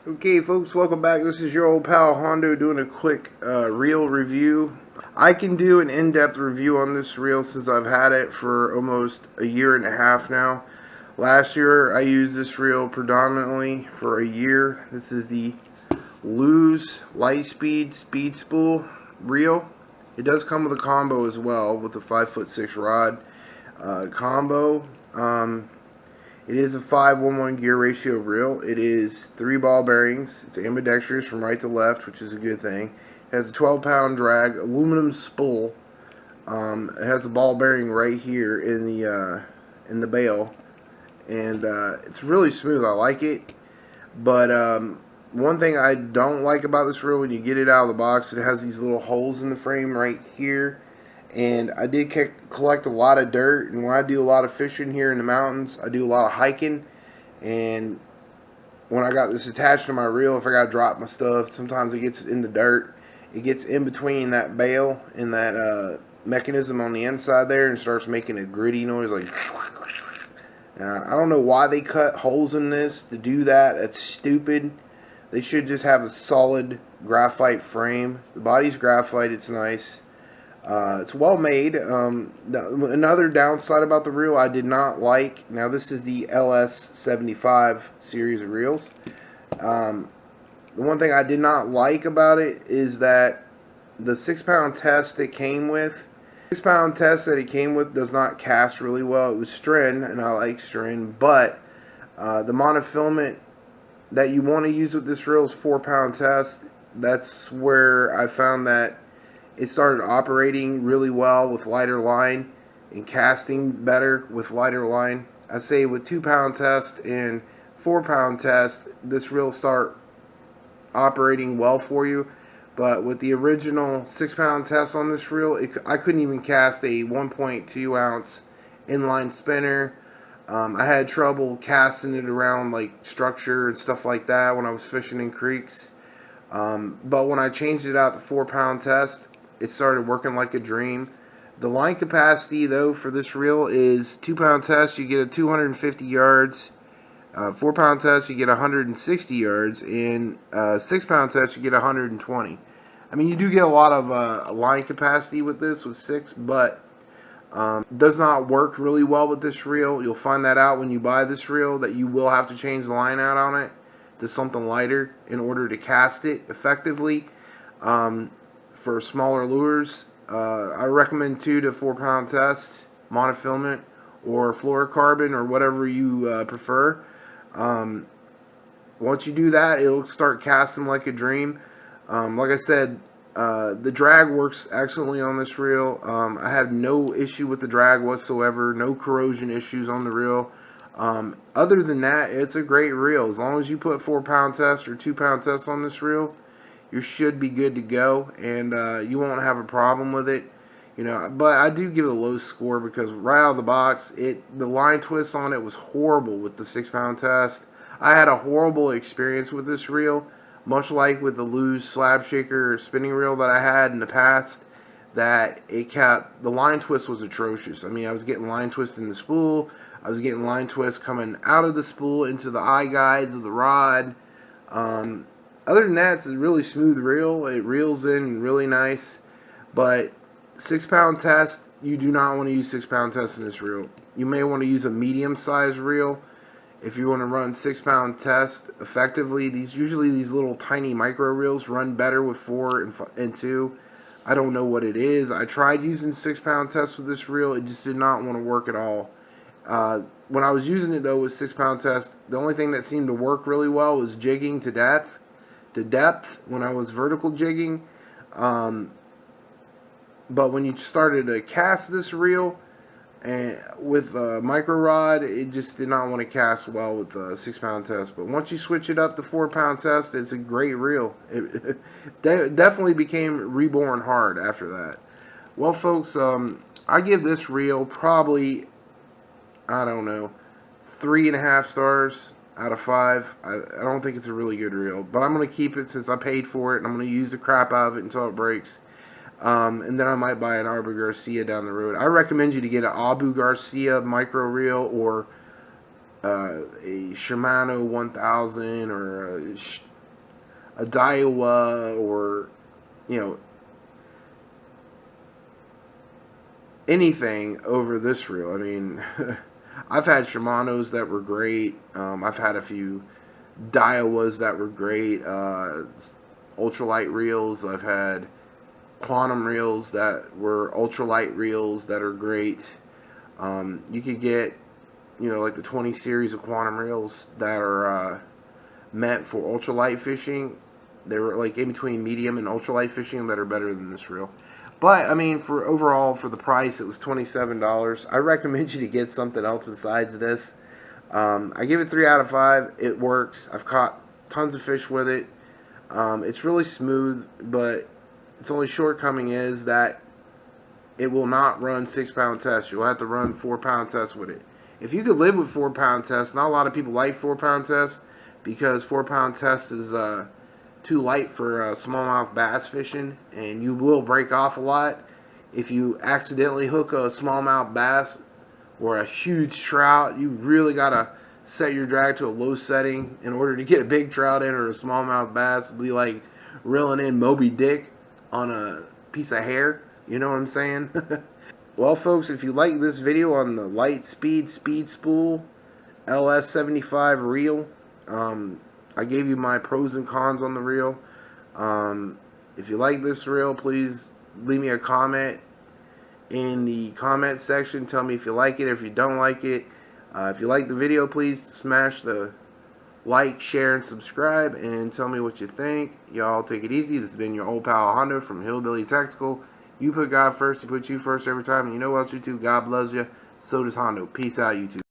Okay folks, welcome back. This is your old pal Hondo doing a quick reel review. I can do an in-depth review on this reel since I've had it for almost a year and a half now. Last year I used this reel predominantly for a year. This is the lews Lite speed spool reel. It does come with a combo as well with a 5'6" rod combo. It is a 5-1-1 gear ratio reel. It is 3 ball bearings. It's ambidextrous from right to left, which is a good thing. It has a 12-pound drag, aluminum spool. It has a ball bearing right here in the bail, and it's really smooth. I like it, but one thing I don't like about this reel, when you get it out of the box, it has these little holes in the frame right here. And I did collect a lot of dirt, and when I do a lot of fishing here in the mountains, I do a lot of hiking, and when I got this attached to my reel, if I got to drop my stuff, sometimes it gets in the dirt. It gets in between that bail and that mechanism on the inside there and starts making a gritty noise like. Now, I don't know why they cut holes in this to do that. That's stupid. They should just have a solid graphite frame. The body's graphite. It's nice. It's well made. Another downside about the reel I did not like. Now this is the Ls75 series of reels. The one thing I did not like about it is that the 6-pound test it came with, 6-pound test that it came with does not cast really well. It was string, and I like string, but the monofilament that you want to use with this reel is 4-pound test. That's where I found that it started operating really well with lighter line and casting better with lighter line. I say with 2-pound test and 4-pound test, this reel start operating well for you. But with the original 6-pound test on this reel, I couldn't even cast a 1.2 ounce inline spinner. I had trouble casting it around like structure and stuff like that when I was fishing in creeks. But when I changed it out to 4-pound test, it started working like a dream. The line capacity, though, for this reel is 2-pound test, you get a 250 yards. 4-pound test, you get 160 yards. And 6-pound test, you get 120. I mean, you do get a lot of line capacity with this, with 6, but does not work really well with this reel. You'll find that out when you buy this reel, that you will have to change the line out on it to something lighter in order to cast it effectively. For smaller lures, I recommend 2 to 4-pound tests, monofilament or fluorocarbon or whatever you prefer. Once you do that, it'll start casting like a dream. Like I said, the drag works excellently on this reel. I have no issue with the drag whatsoever, no corrosion issues on the reel. Other than that, it's a great reel. As long as you put 4-pound test or 2-pound test on this reel, you should be good to go, and you won't have a problem with it. You know, but I do give it a low score because right out of the box, the line twist on it was horrible with the 6-pound test. I had a horrible experience with this reel, much like with the lews slab shaker spinning reel that I had in the past. That the line twist was atrocious. I mean, I was getting line twist in the spool. I was getting line twist coming out of the spool into the eye guides of the rod. Other than that, it's a really smooth reel. It reels in really nice. But 6-pound test, you do not want to use 6-pound test in this reel. You may want to use a medium-sized reel if you want to run 6-pound test effectively. Usually these little tiny micro reels run better with 4 and 2. I don't know what it is. I tried using 6-pound test with this reel. It just did not want to work at all. When I was using it, though, with 6-pound test, the only thing that seemed to work really well was jigging to depth when I was vertical jigging. But when you started to cast this reel and with a micro rod, it just did not want to cast well with the 6-pound test. But once you switch it up to 4-pound test, it's a great reel. It definitely became reborn hard after that. Well, folks, I give this reel probably, I don't know, 3.5 stars out of 5. I don't think it's a really good reel, but I'm going to keep it since I paid for it, and I'm going to use the crap out of it until it breaks. And then I might buy an Abu-Garcia down the road. I recommend you to get an Abu-Garcia micro reel or a Shimano 1000 or a Daiwa or, you know, anything over this reel. I mean, I've had Shimano's that were great. I've had a few Daiwas that were great. Ultralight reels. I've had Quantum reels that were ultralight reels that are great. You could get, you know, like the 20 series of Quantum reels that are meant for ultralight fishing. They were like in between medium and ultralight fishing that are better than this reel. But I mean, for overall, for the price, it was $27. I recommend you to get something else besides this. I give it 3 out of 5. It works. I've caught tons of fish with it. It's really smooth, but its only shortcoming is that it will not run 6-pound tests. You'll have to run 4-pound tests with it. If you could live with 4-pound tests, not a lot of people like 4-pound tests because 4-pound test is too light for smallmouth bass fishing, and you will break off a lot. If you accidentally hook a smallmouth bass or a huge trout, you really gotta set your drag to a low setting in order to get a big trout in, or a smallmouth bass. It'll be like reeling in Moby Dick on a piece of hair. You know what I'm saying? Well, folks, if you like this video on the Lite speed spool Ls75 reel, I gave you my pros and cons on the reel. If you like this reel, please leave me a comment in the comment section. Tell me if you like it, if you don't like it. If you like the video, please smash the like, share, and subscribe, and tell me what you think. Y'all take it easy. This has been your old pal Hondo from Hillbilly Tactical. You put God first, he puts you first every time, and you know what, YouTube? God loves you. So does Hondo. Peace out, YouTube.